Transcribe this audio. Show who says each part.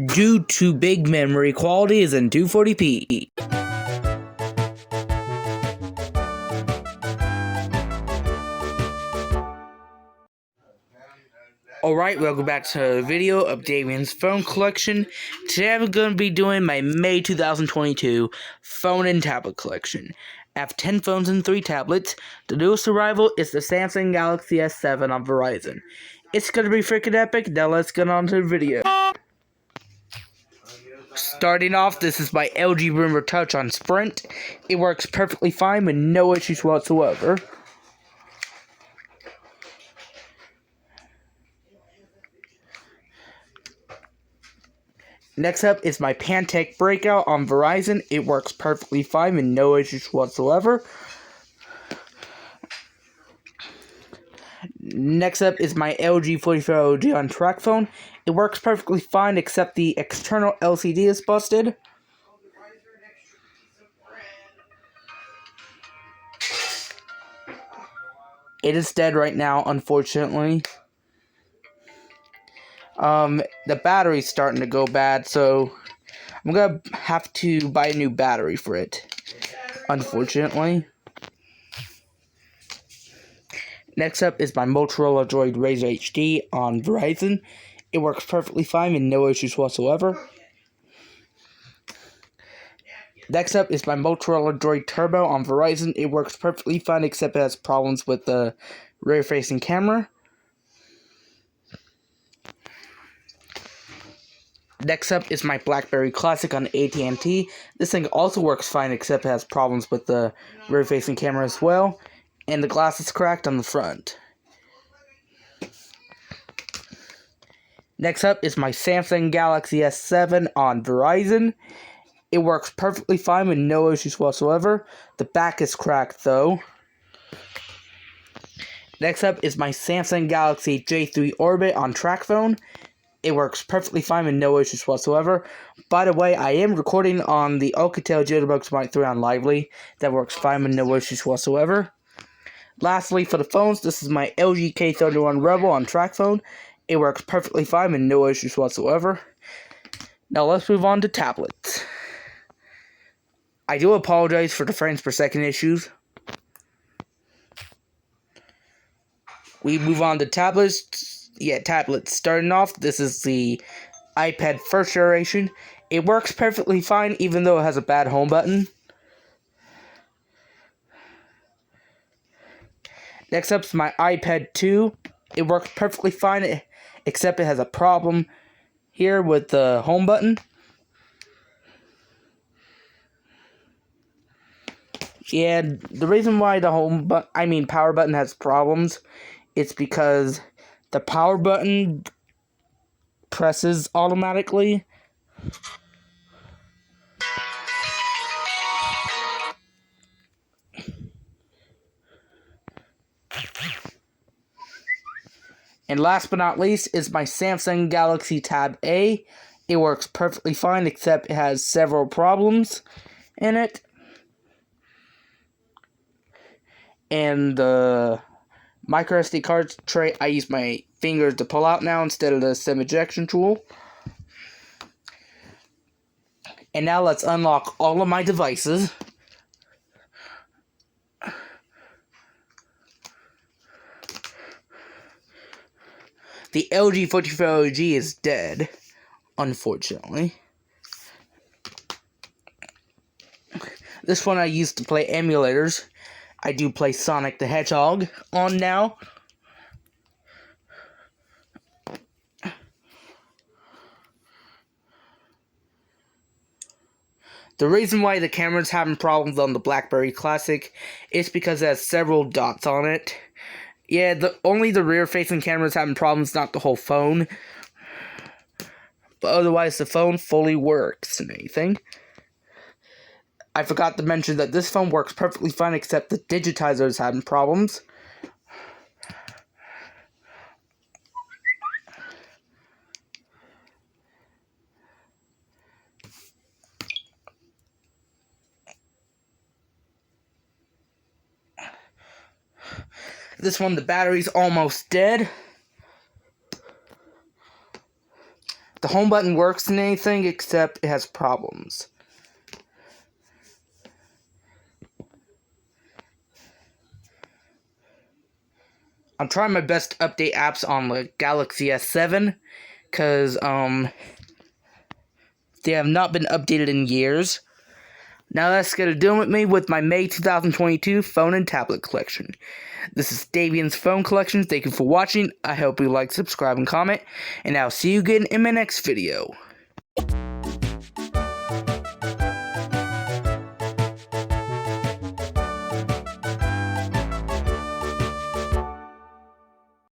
Speaker 1: due to big memory. Quality is in 240p. Alright, welcome back to a video of Damien's phone collection. Today I'm going to be doing my May 2022 phone and tablet collection. I have 10 phones and 3 tablets. The newest arrival is the Samsung Galaxy S7 on Verizon. It's going to be freaking epic. Now let's get on to the video. Starting off, this is my LG Boomer Touch on Sprint. It works perfectly fine with no issues whatsoever. Next up is my Pantech Breakout on Verizon. It works perfectly fine with no issues whatsoever. Next up is my LG 44OG on TracFone. It works perfectly fine except the external LCD is busted. It is dead right now, unfortunately. The battery's starting to go bad, so I'm gonna have to buy a new battery for it, unfortunately. Next up is my Motorola Droid Razr HD on Verizon. It works perfectly fine with no issues whatsoever. Next up is my Motorola Droid Turbo on Verizon. It works perfectly fine except it has problems with the rear-facing camera. Next up is my BlackBerry Classic on AT&T. This thing also works fine except it has problems with the rear-facing camera as well. And the glass is cracked on the front. Next up is my Samsung Galaxy S7 on Verizon. It works perfectly fine with no issues whatsoever. The back is cracked though. Next up is my Samsung Galaxy J3 Orbit on TracFone. It works perfectly fine with no issues whatsoever. By the way, I am recording on the Alcatel Jitterbug Smart 3 on Lively. That works fine with no issues whatsoever. Lastly, for the phones, this is my LG K31 Rebel on TracFone. It works perfectly fine with no issues whatsoever. Now let's move on to tablets. I do apologize for the frames per second issues. We move on to tablets. Tablets. Starting off, this is the iPad first generation. It works perfectly fine even though it has a bad home button. Next up is my iPad 2. It works perfectly fine except it has a problem here with the home button. Yeah, the reason why the power button has problems, it's because the power button presses automatically. And last but not least is my Samsung Galaxy Tab A. It works perfectly fine except it has several problems in it. And the micro SD card tray, I use my fingers to pull out now instead of the SIM ejection tool. And now let's unlock all of my devices. The LG 44OG is dead, unfortunately. This one I used to play emulators. I do play Sonic the Hedgehog on now. The reason why the camera's having problems on the BlackBerry Classic is because it has several dots on it. Yeah, only the rear-facing camera's having problems, not the whole phone. But otherwise, the phone fully works and everything. I forgot to mention that this phone works perfectly fine except the digitizer is having problems. This one, the battery's almost dead. The home button works and anything, except it has problems. I'm trying my best to update apps on the Galaxy S7, because, they have not been updated in years. Now that's going to do with my May 2022 phone and tablet collection. This is Davian's phone collection. Thank you for watching. I hope you like, subscribe, and comment. And I'll see you again in my next video.